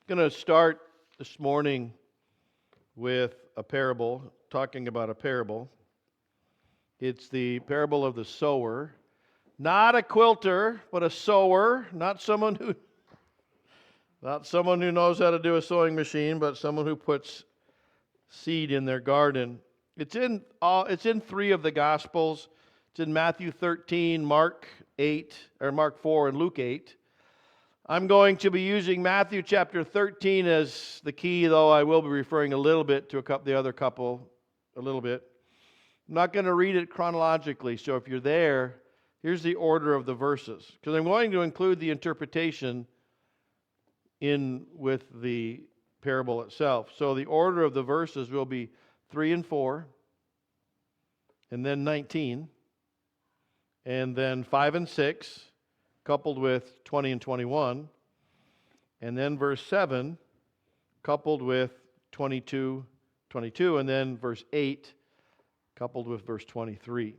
I'm going to start this morning with a parable, talking about a parable. It's the parable of the sower. Not a quilter, but a sower. Not someone who knows how to do a sewing machine, but someone who puts seed in their garden. It's in three of the Gospels. It's in Matthew 13, Mark 4, and Luke 8. I'm going to be using Matthew chapter 13 as the key, though I will be referring a little bit to the other couple, a little bit. I'm not going to read it chronologically, so if you're there, here's the order of the verses, because I'm going to include the interpretation in with the parable itself. So the order of the verses will be 3 and 4, and then 19, and then 5 and 6, coupled with 20 and 21, and then verse 7, coupled with 22, and then verse 8, coupled with verse 23.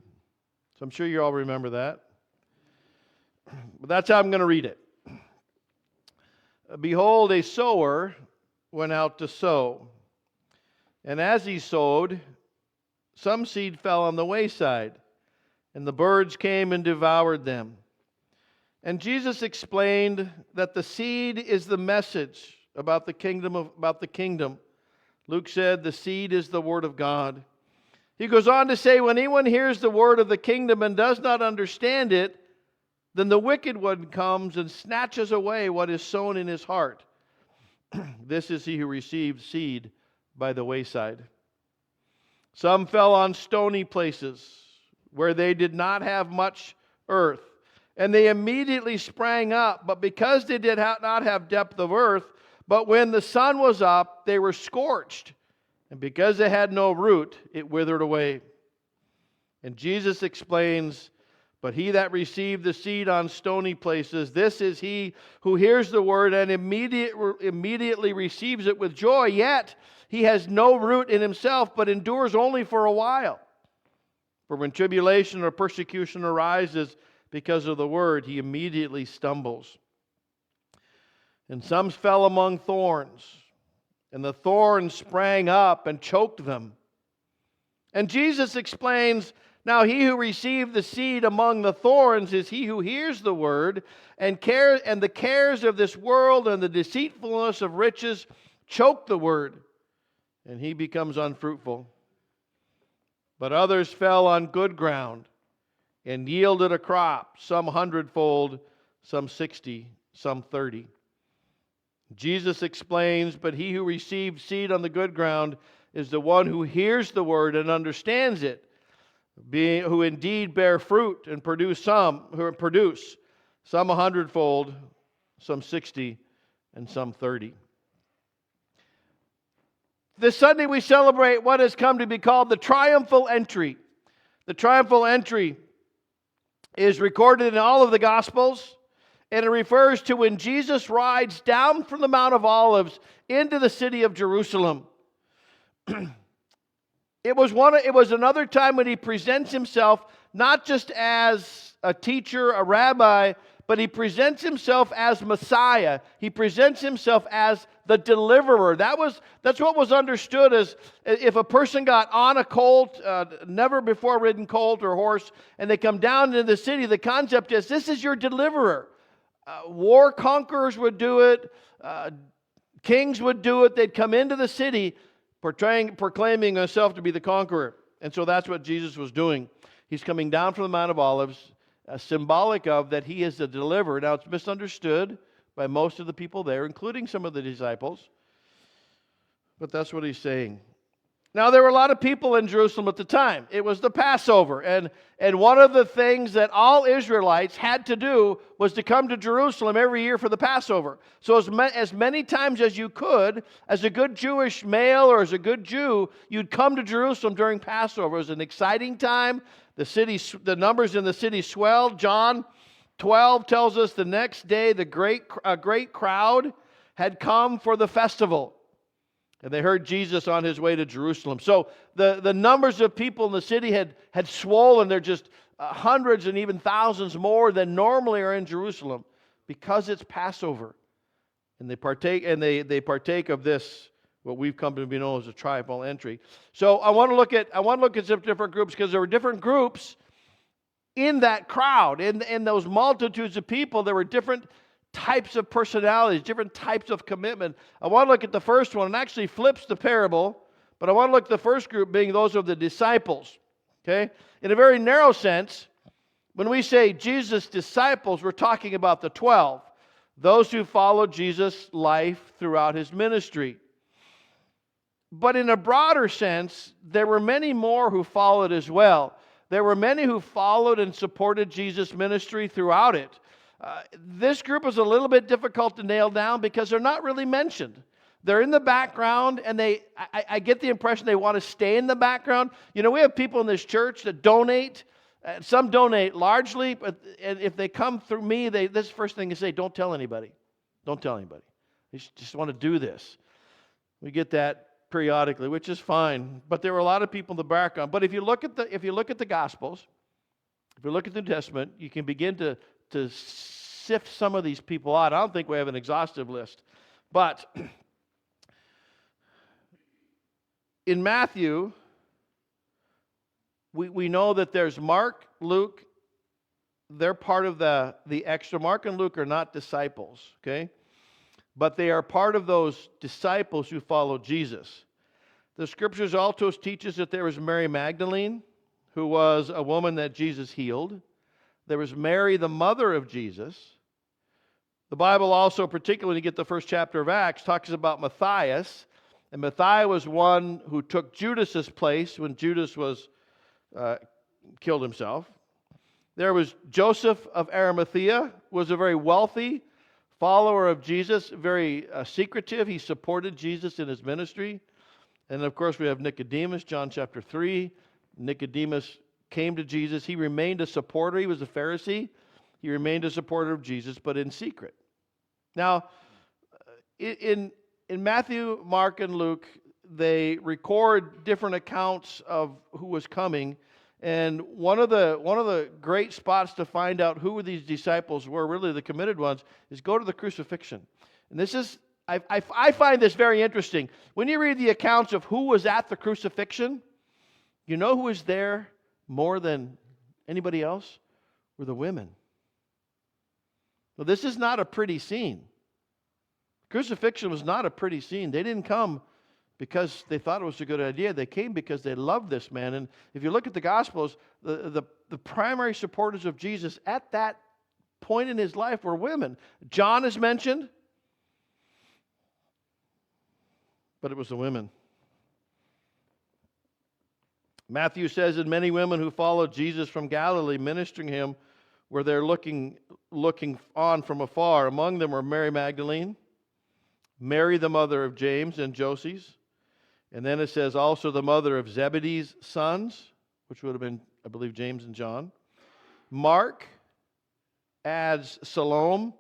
So I'm sure you all remember that. But that's how I'm going to read it. Behold, a sower went out to sow. And as he sowed, some seed fell on the wayside, and the birds came and devoured them. And Jesus explained that the seed is the message about the kingdom. Luke said the seed is the word of God. He goes on to say, when anyone hears the word of the kingdom and does not understand it, then the wicked one comes and snatches away what is sown in his heart. This is he who received seed by the wayside. Some fell on stony places where they did not have much earth, and they immediately sprang up, but because they did not have depth of earth, but when the sun was up, they were scorched, and because they had no root, it withered away. And Jesus explains, but he that received the seed on stony places, this is he who hears the word and immediately receives it with joy, yet he has no root in himself, but endures only for a while. For when tribulation or persecution arises because of the word, he immediately stumbles. And some fell among thorns, and the thorns sprang up and choked them. And Jesus explains, now he who received the seed among the thorns is he who hears the word, and the cares of this world and the deceitfulness of riches choke the word, and he becomes unfruitful. But others fell on good ground and yielded a crop, some 100-fold, some 60, some 30. Jesus explains, but he who receives seed on the good ground is the one who hears the word and understands it, who indeed bear fruit and produce some 100-fold, some 60, and some 30. This Sunday we celebrate what has come to be called the triumphal entry. The triumphal entry is recorded in all of the Gospels, and it refers to when Jesus rides down from the Mount of Olives into the city of Jerusalem. It was another time when he presents himself not just as a teacher, a rabbi, but he presents himself as Messiah. He presents himself as the deliverer. That's what was understood as if a person got on a colt, never before ridden colt or horse, and they come down into the city, the concept is this is your deliverer. War conquerors would do it. Kings would do it. They'd come into the city proclaiming himself to be the conqueror. And so that's what Jesus was doing. He's coming down from the Mount of Olives, symbolic of that he is the deliverer. Now, it's misunderstood by most of the people there, including some of the disciples. But that's what he's saying. Now, there were a lot of people in Jerusalem at the time. It was the Passover. And one of the things that all Israelites had to do was to come to Jerusalem every year for the Passover. So as many times as you could, as a good Jewish male or as a good Jew, you'd come to Jerusalem during Passover. It was an exciting time. The numbers in the city swelled. John 12 tells us the next day a great crowd had come for the festival. And they heard Jesus on his way to Jerusalem. So the numbers of people in the city had swollen. They're just hundreds and even thousands more than normally are in Jerusalem because it's Passover. And they partake of this, what we've come to be known as a triumphal entry. So I want to look at some different groups, because there were different groups in that crowd, in those multitudes of people. There were different types of personalities, different types of commitment. I want to look at the first one, and actually flips the parable, but I want to look at the first group being those of the disciples. Okay? In a very narrow sense, when we say Jesus' disciples, we're talking about the 12, those who followed Jesus' life throughout his ministry. But in a broader sense, there were many more who followed as well. There were many who followed and supported Jesus' ministry throughout it. This group is a little bit difficult to nail down because they're not really mentioned. They're in the background, and I get the impression they want to stay in the background. You know, we have people in this church that donate. Some donate largely, but and if they come through me, this is the first thing they say: don't tell anybody. Don't tell anybody. They just want to do this. We get that periodically, which is fine. But there were a lot of people in the background. But if you look at the Gospels, if you look at the New Testament, you can begin to sift some of these people out. I don't think we have an exhaustive list, but in Matthew, we know that there's Mark, Luke. They're part of the extra. Mark and Luke are not disciples, okay? But they are part of those disciples who followed Jesus. The Scriptures also teach us that there was Mary Magdalene, who was a woman that Jesus healed. There was Mary, the mother of Jesus. The Bible also, particularly when you get the first chapter of Acts, talks about Matthias. And Matthias was one who took Judas's place when Judas was killed himself. There was Joseph of Arimathea, was a very wealthy follower of Jesus, very secretive. He supported Jesus in his ministry. And of course, we have Nicodemus, John chapter 3. Nicodemus came to Jesus. He remained a supporter. He was a Pharisee. He remained a supporter of Jesus, but in secret. Now, in Matthew, Mark, and Luke, they record different accounts of who was coming. And one of the great spots to find out who these disciples were, really the committed ones, is go to the crucifixion. And this is, I find this very interesting. When you read the accounts of who was at the crucifixion, you know who was there more than anybody else? Were the women. Well, this is not a pretty scene. Crucifixion was not a pretty scene. They didn't come because they thought it was a good idea. They came because they loved this man. And if you look at the Gospels, the primary supporters of Jesus at that point in his life were women. John is mentioned, but it was the women. Matthew says that many women who followed Jesus from Galilee, ministering him, were there looking on from afar. Among them were Mary Magdalene, Mary the mother of James and Joses, and then it says also the mother of Zebedee's sons, which would have been, I believe, James and John. Mark adds Salome.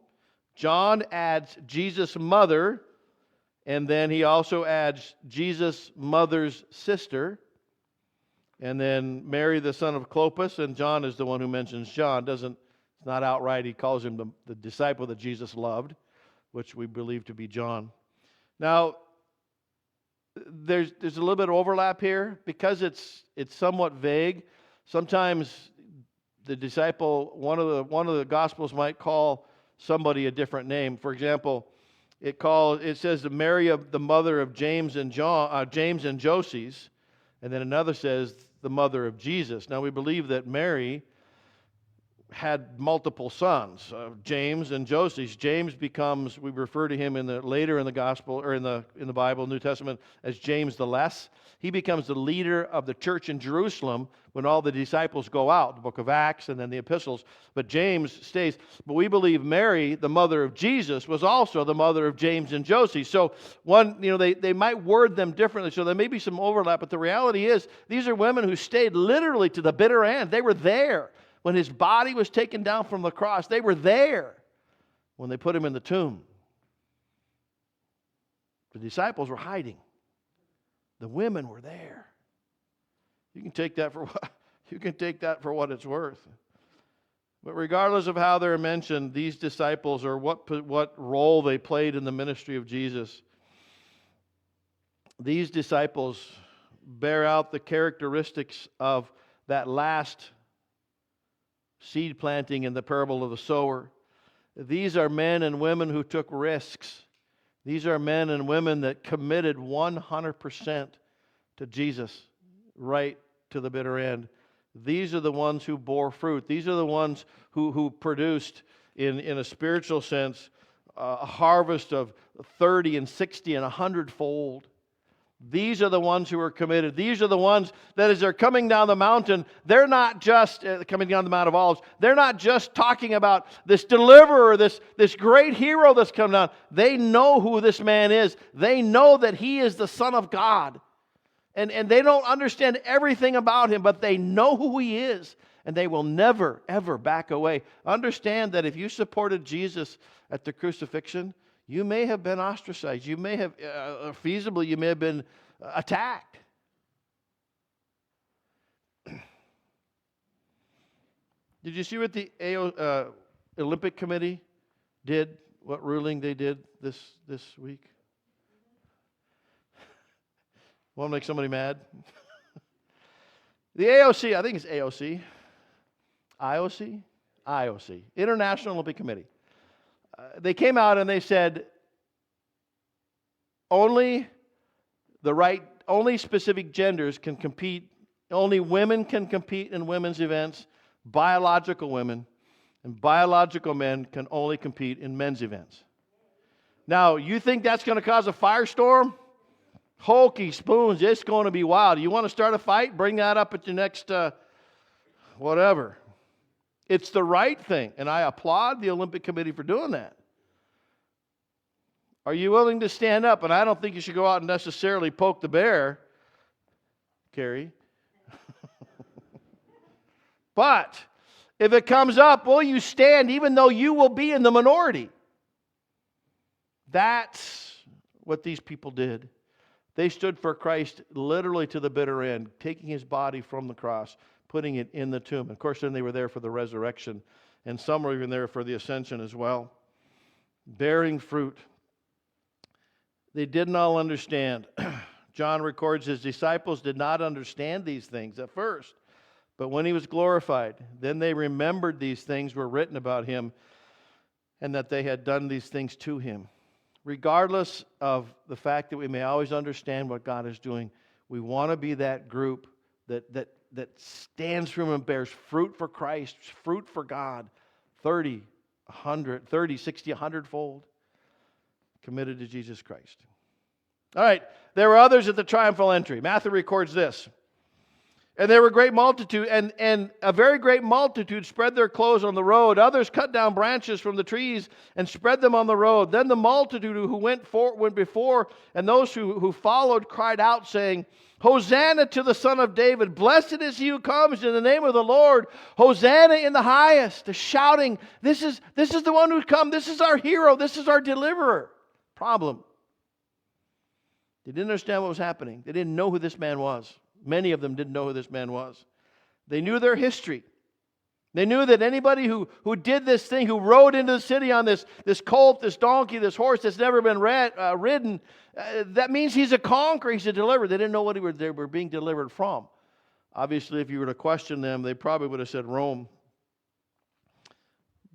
John adds Jesus' mother, and then he also adds Jesus' mother's sister. And then Mary, the son of Clopas, and John is the one who mentions John. It's not outright. He calls him the disciple that Jesus loved, which we believe to be John. Now, there's a little bit of overlap here because it's somewhat vague. Sometimes the disciple, one of the Gospels might call somebody a different name. For example, it says the Mary of the mother of James and Joses. And then another says the mother of Jesus. Now we believe that Mary had multiple sons, James and Joses. James becomes, we refer to him later in the Gospel or in the Bible, New Testament, as James the Less. He becomes the leader of the church in Jerusalem when all the disciples go out, the book of Acts and then the epistles. But James stays. But we believe Mary, the mother of Jesus, was also the mother of James and Joses. So they might word them differently, so there may be some overlap. But the reality is, these are women who stayed literally to the bitter end. They were there when his body was taken down from the cross. They were there when they put him in the tomb. The disciples were hiding. The women were there. You can take that for what it's worth. But regardless of how they're mentioned, these disciples, or what role they played in the ministry of Jesus, these disciples bear out the characteristics of that last seed planting in the parable of the sower. These are men and women who took risks. These are men and women that committed 100% to Jesus, right to the bitter end. These are the ones who bore fruit. These are the ones who produced, in a spiritual sense, a harvest of 30 and 60 and 100-fold. These are the ones who are committed. These are the ones that as they're coming down the mountain, they're not just coming down the Mount of Olives. They're not just talking about this deliverer, this great hero that's come down. They know who this man is. They know that he is the Son of God. And they don't understand everything about him, but they know who he is. And they will never, ever back away. Understand that if you supported Jesus at the crucifixion, you may have been ostracized. You may have, feasibly, you may have been attacked. Did you see what the Olympic Committee did? What ruling they did this week? Want to make somebody mad? The AOC, I think it's AOC. IOC, International Olympic Committee. They came out and they said only specific genders can compete, only women can compete in women's events, biological women, and biological men can only compete in men's events. Now, you think that's going to cause a firestorm? Hokey spoons, it's going to be wild. You want to start a fight? Bring that up at your next whatever. It's the right thing, and I applaud the Olympic Committee for doing that. Are you willing to stand up? And I don't think you should go out and necessarily poke the bear, Carrie. But if it comes up, will you stand even though you will be in the minority? That's what these people did. They stood for Christ literally to the bitter end, taking his body from the cross, putting it in the tomb. Of course, then they were there for the resurrection, and some were even there for the ascension as well. Bearing fruit. They didn't all understand. John records his disciples did not understand these things at first, but when he was glorified, then they remembered these things were written about him and that they had done these things to him. Regardless of the fact that we may always understand what God is doing, we want to be that group that stands for him and bears fruit for Christ, fruit for God, 30, 60, 100-fold, committed to Jesus Christ. All right, there were others at the triumphal entry. Matthew records this. And there were great multitude, and a very great multitude spread their clothes on the road. Others cut down branches from the trees and spread them on the road. Then the multitude who went before, and those who followed cried out, saying, Hosanna to the Son of David. Blessed is he who comes in the name of the Lord. Hosanna in the highest. They're shouting, this is the one who's come. This is our hero. This is our deliverer. Problem. They didn't understand what was happening. They didn't know who this man was. Many of them didn't know who this man was. They knew their history. They knew that anybody who did this thing, who rode into the city on this colt, this donkey, this horse that's never been ridden, that means he's a conqueror, he's a deliverer. They didn't know what they were being delivered from. Obviously, if you were to question them, they probably would have said Rome.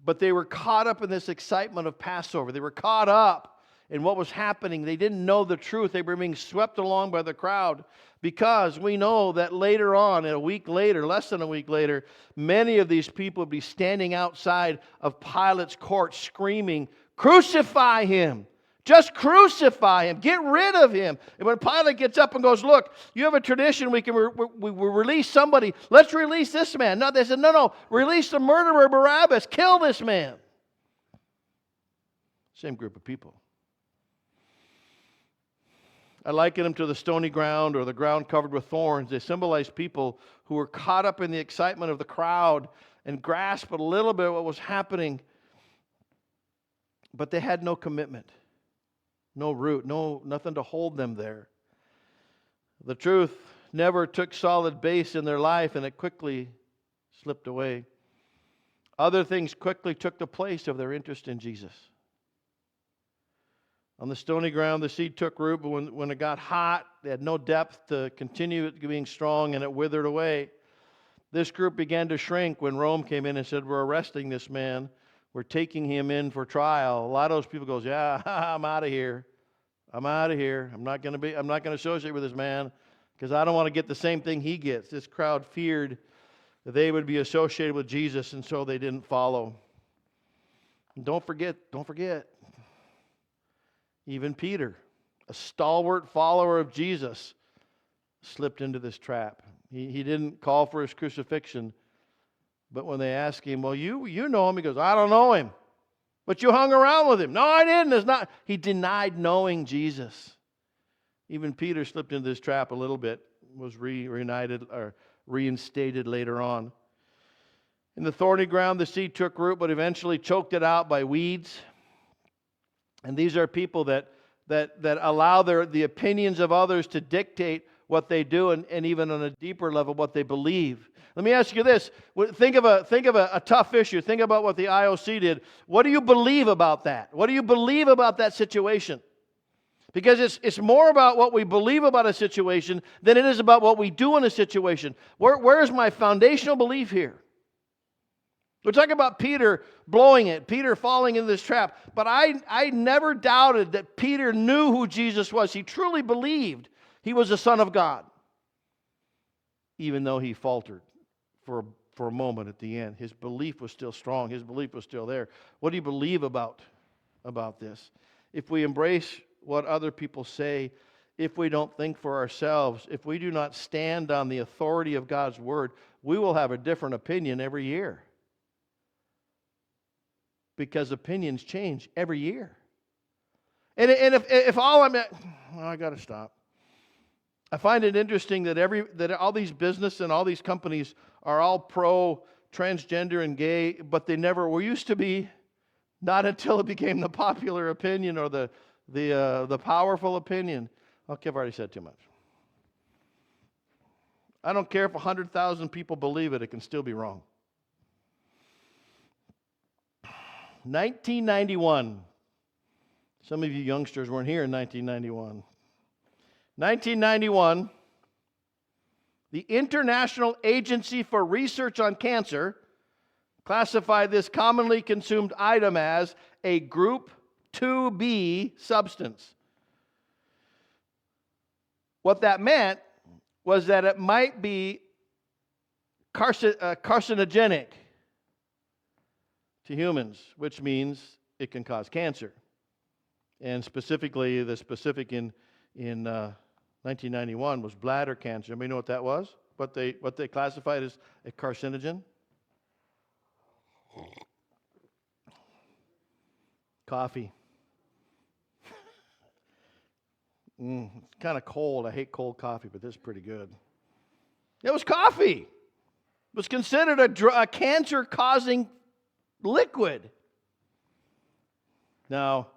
But they were caught up in this excitement of Passover. They were caught up in what was happening. They didn't know the truth. They were being swept along by the crowd, because we know that later on, less than a week later, many of these people would be standing outside of Pilate's court screaming, "Crucify him! Just crucify him! Get rid of him!" And when Pilate gets up and goes, "Look, you have a tradition, we can release somebody. Let's release this man." No, they said, no, release the murderer Barabbas. Kill this man. Same group of people. I liken them to the stony ground or the ground covered with thorns. They symbolize people who were caught up in the excitement of the crowd and grasped a little bit of what was happening, but they had no commitment, no root, nothing to hold them there. The truth never took solid base in their life, and it quickly slipped away. Other things quickly took the place of their interest in Jesus. On the stony ground, the seed took root, but when it got hot, they had no depth to continue it being strong, and it withered away. This group began to shrink when Rome came in and said, we're arresting this man. We're taking him in for trial. A lot of those people goes, yeah, I'm out of here. I'm out of here. I'm not going to associate with this man because I don't want to get the same thing he gets. This crowd feared that they would be associated with Jesus, and so they didn't follow. And don't forget, even Peter, a stalwart follower of Jesus, slipped into this trap. He didn't call for his crucifixion, but when they asked him, well, you know him, he goes, I don't know him, but you hung around with him. No, I didn't. It's not. He denied knowing Jesus. Even Peter slipped into this trap a little bit, was reunited or reinstated later on. In the thorny ground, the seed took root, but eventually choked it out by weeds. And these are people that allow the opinions of others to dictate what they do, and even on a deeper level, what they believe. Let me ask you this. Think of a tough issue. Think about what the IOC did. What do you believe about that? What do you believe about that situation? Because it's more about what we believe about a situation than it is about what we do in a situation. Where is my foundational belief here? We're talking about Peter blowing it, Peter falling into this trap. But I never doubted that Peter knew who Jesus was. He truly believed he was the Son of God. Even though he faltered for a moment at the end. His belief was still strong. His belief was still there. What do you believe about this? If we embrace what other people say, if we don't think for ourselves, if we do not stand on the authority of God's Word, we will have a different opinion every year. Because opinions change every year. And if all I got to stop. I find it interesting that all these business and all these companies are all pro transgender and gay, but they never were used to be. Not until it became the popular opinion or the powerful opinion. Okay, I've already said too much. I don't care if 100,000 people believe it; it can still be wrong. 1991. Some of you youngsters weren't here in 1991. 1991, the International Agency for Research on Cancer classified this commonly consumed item as a Group 2B substance. What that meant was that it might be carcinogenic to humans, which means it can cause cancer. And specifically, the specific in 1991 was bladder cancer. Anybody know what that was? What they classified as a carcinogen? Coffee. It's kind of cold. I hate cold coffee, but this is pretty good. It was coffee. It was considered a cancer-causing liquid. Now,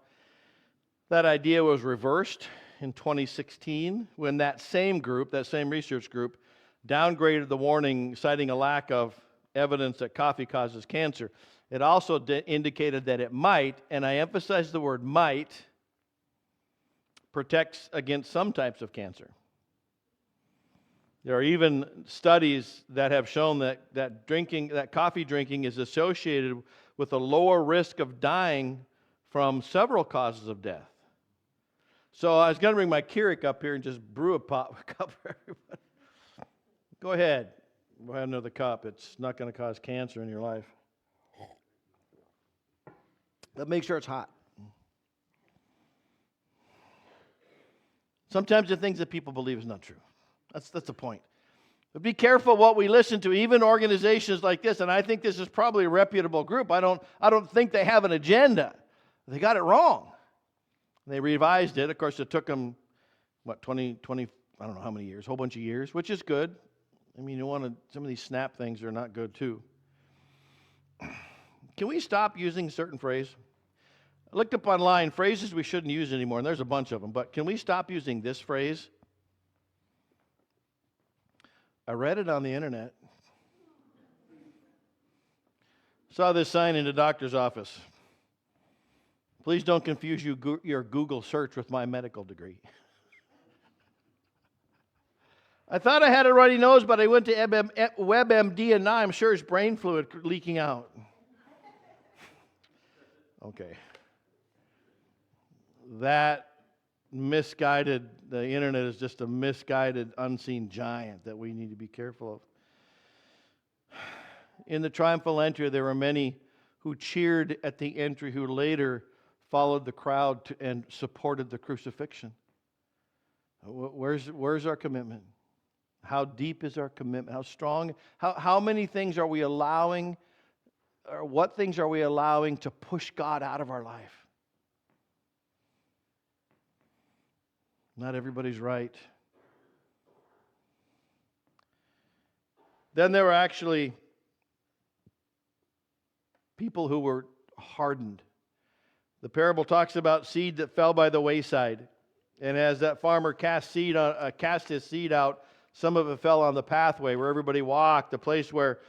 that idea was reversed in 2016 when that same research group, downgraded the warning, citing a lack of evidence that coffee causes cancer. It also indicated that it might, and I emphasize the word might, protects against some types of cancer. There are even studies that have shown that coffee drinking is associated with a lower risk of dying from several causes of death. So I was going to bring my Keurig up here and just brew a cup for everybody. Go ahead. Go ahead, another cup. It's not going to cause cancer in your life. But make sure it's hot. Sometimes the things that people believe is not true. That's the point. But be careful what we listen to, even organizations like this, and I think this is probably a reputable group. I don't think they have an agenda. They got it wrong. They revised it. Of course, it took them, 20, I don't know how many years, a whole bunch of years, which is good. I mean, some of these snap things are not good too. Can we stop using a certain phrase? I looked up online phrases we shouldn't use anymore, and there's a bunch of them, but can we stop using this phrase? I read it on the internet. Saw this sign in the doctor's office. Please don't confuse your Google search with my medical degree. I thought I had a runny nose, but I went to WebMD, and now I'm sure it's brain fluid leaking out. Okay. That misguided, the internet is just a misguided, unseen giant that we need to be careful of. In the triumphal entry, there were many who cheered at the entry, who later followed the crowd and supported the crucifixion. Where's our commitment? How deep is our commitment? How strong? How many things are we allowing, or what things are we allowing to push God out of our life? Not everybody's right. Then there were actually people who were hardened. The parable talks about seed that fell by the wayside. And as that farmer cast his seed out, some of it fell on the pathway where everybody walked, the place where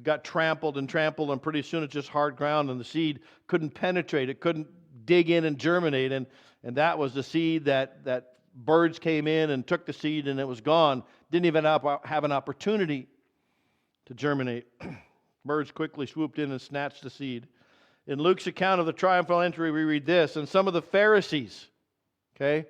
got trampled, and pretty soon it's just hard ground, and the seed couldn't penetrate. It couldn't dig in and germinate. And that was the seed that birds came in and took the seed, and it was gone. Didn't even have an opportunity to germinate. Birds quickly swooped in and snatched the seed. In Luke's account of the triumphal entry, we read this, and some of the Pharisees, okay,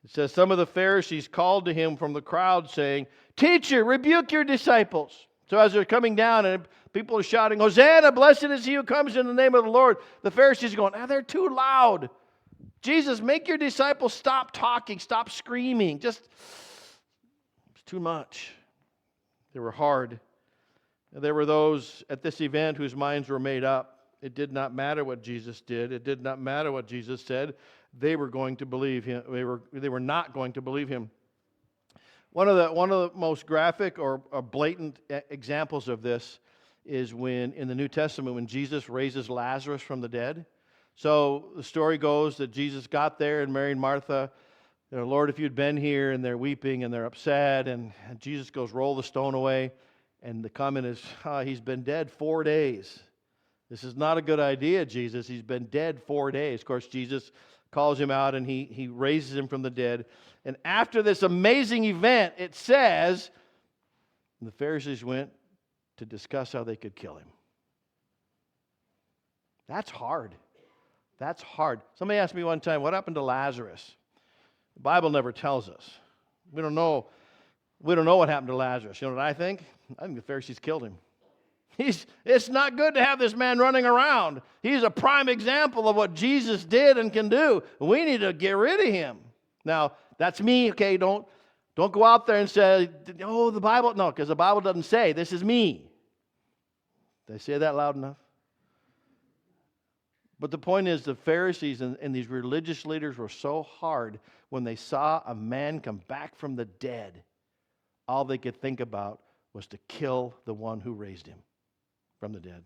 it says, some of the Pharisees called to him from the crowd, saying, "Teacher, rebuke your disciples." So as they're coming down and people are shouting, "Hosanna, blessed is he who comes in the name of the Lord," the Pharisees are going, they're too loud. Jesus, make your disciples stop talking, stop screaming. It's too much. They were hard. There were those at this event whose minds were made up. It did not matter what Jesus did. It did not matter what Jesus said. They were going to believe him. They were not going to believe him. One of the most graphic or blatant examples of this is when in the New Testament when Jesus raises Lazarus from the dead. So the story goes that Jesus got there, and Mary and Martha, "Lord, if you'd been here," and they're weeping and they're upset, and Jesus goes, "Roll the stone away." And the comment is, "He's been dead 4 days. This is not a good idea, Jesus. He's been dead 4 days." Of course, Jesus calls him out, and he raises him from the dead. And after this amazing event, it says, the Pharisees went to discuss how they could kill him. That's hard. That's hard. Somebody asked me one time, what happened to Lazarus? The Bible never tells us. We don't know what happened to Lazarus. You know what I think? I think the Pharisees killed him. It's not good to have this man running around. He's a prime example of what Jesus did and can do. We need to get rid of him. Now, that's me, okay? Don't go out there and say, "Oh, the Bible." No, because the Bible doesn't say, "This is me." Did I say that loud enough? But the point is, the Pharisees and these religious leaders were so hard when they saw a man come back from the dead. All they could think about was to kill the one who raised him from the dead.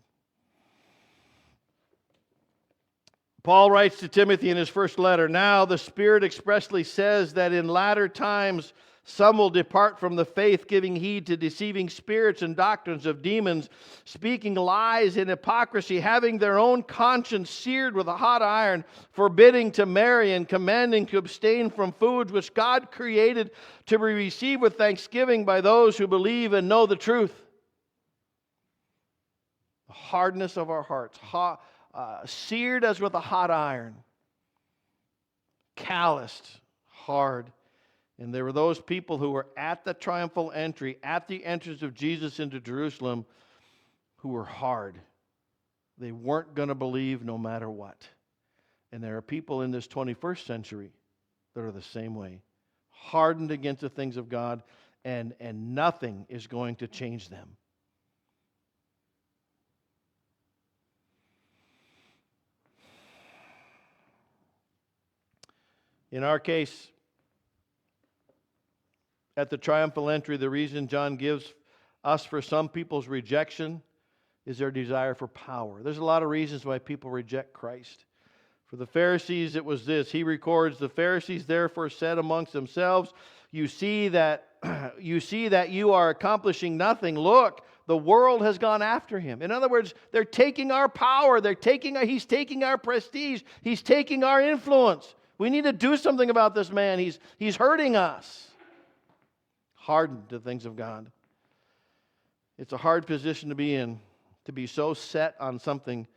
Paul writes to Timothy in his first letter, "Now the Spirit expressly says that in latter times some will depart from the faith, giving heed to deceiving spirits and doctrines of demons, speaking lies in hypocrisy, having their own conscience seared with a hot iron, forbidding to marry and commanding to abstain from foods which God created to be received with thanksgiving by those who believe and know the truth." The hardness of our hearts, seared as with a hot iron, calloused, hard. And there were those people who were at the triumphal entry, at the entrance of Jesus into Jerusalem, who were hard. They weren't going to believe no matter what. And there are people in this 21st century that are the same way, hardened against the things of God, and nothing is going to change them. In our case, at the triumphal entry, the reason John gives us for some people's rejection is their desire for power. There's a lot of reasons why people reject Christ. For the Pharisees, it was this. He records, "The Pharisees therefore said amongst themselves, you see that you are accomplishing nothing. Look, the world has gone after him. In other words, they're taking our power. He's taking our prestige. He's taking our influence. We need to do something about this man. He's hurting us. Hardened to things of God. It's a hard position to be in, to be so set on something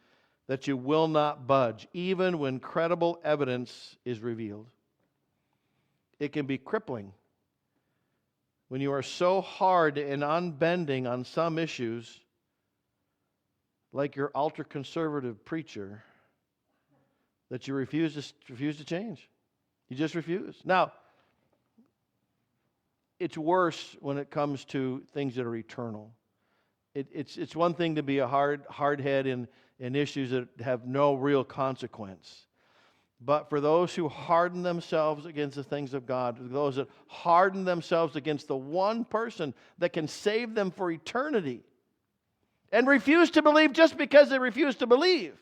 that you will not budge, even when credible evidence is revealed. It can be crippling when you are so hard and unbending on some issues, like your ultra-conservative preacher, that you refuse to change. You just refuse. Now, it's worse when it comes to things that are eternal. It's one thing to be a hard head in issues that have no real consequence. But for those who harden themselves against the things of God, those that harden themselves against the one person that can save them for eternity, and refuse to believe just because they refuse to believe,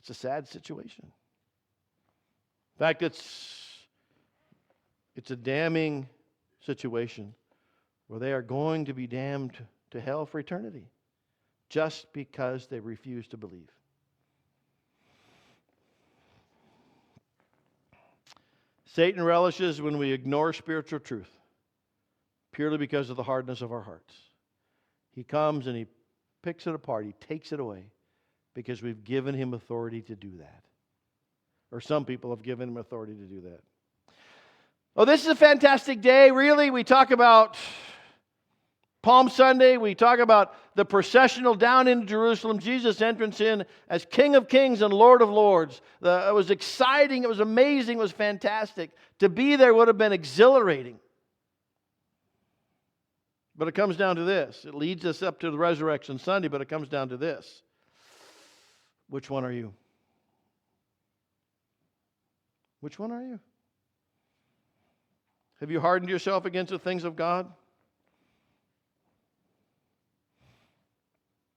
it's a sad situation. In fact, it's a damning situation where they are going to be damned to hell for eternity just because they refuse to believe. Satan relishes when we ignore spiritual truth purely because of the hardness of our hearts. He comes and he picks it apart. He takes it away because we've given him authority to do that. Or some people have given him authority to do that. Oh, this is a fantastic day, really. We talk about Palm Sunday. We talk about the processional down into Jerusalem, Jesus' entrance in as King of Kings and Lord of Lords. It was exciting. It was amazing. It was fantastic. To be there would have been exhilarating. But it comes down to this. It leads us up to the Resurrection Sunday, but it comes down to this. Which one are you? Which one are you? Have you hardened yourself against the things of God?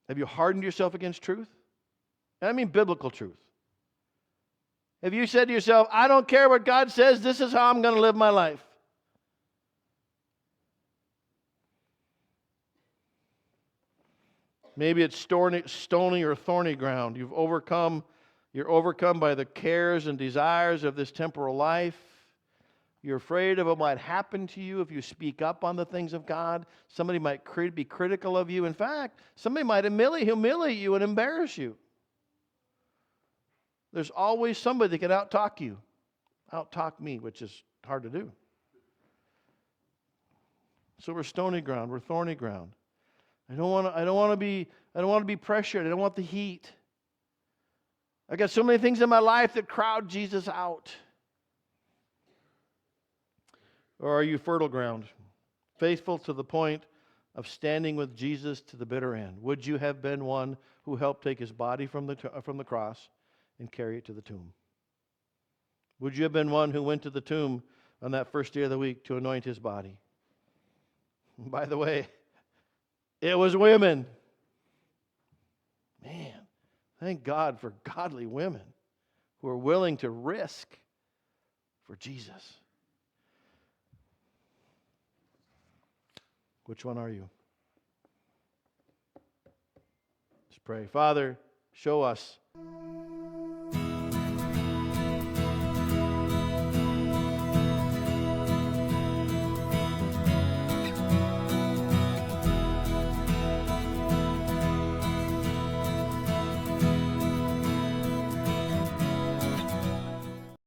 Have you hardened yourself against truth? I mean biblical truth. Have you said to yourself, I don't care what God says, this is how I'm going to live my life? Maybe it's stony or thorny ground. You're overcome by the cares and desires of this temporal life. You're afraid of what might happen to you if you speak up on the things of God. Somebody might be critical of you. In fact, somebody might humiliate you and embarrass you. There's always somebody that can out-talk you. Out-talk me, which is hard to do. So we're stony ground. We're thorny ground. I don't want to be pressured. I don't want the heat. I got so many things in my life that crowd Jesus out. Or are you fertile ground, faithful to the point of standing with Jesus to the bitter end? Would you have been one who helped take his body from the cross and carry it to the tomb? Would you have been one who went to the tomb on that first day of the week to anoint his body? And by the way, it was women. Man, thank God for godly women who are willing to risk for Jesus. Which one are you? Let's pray. Father, show us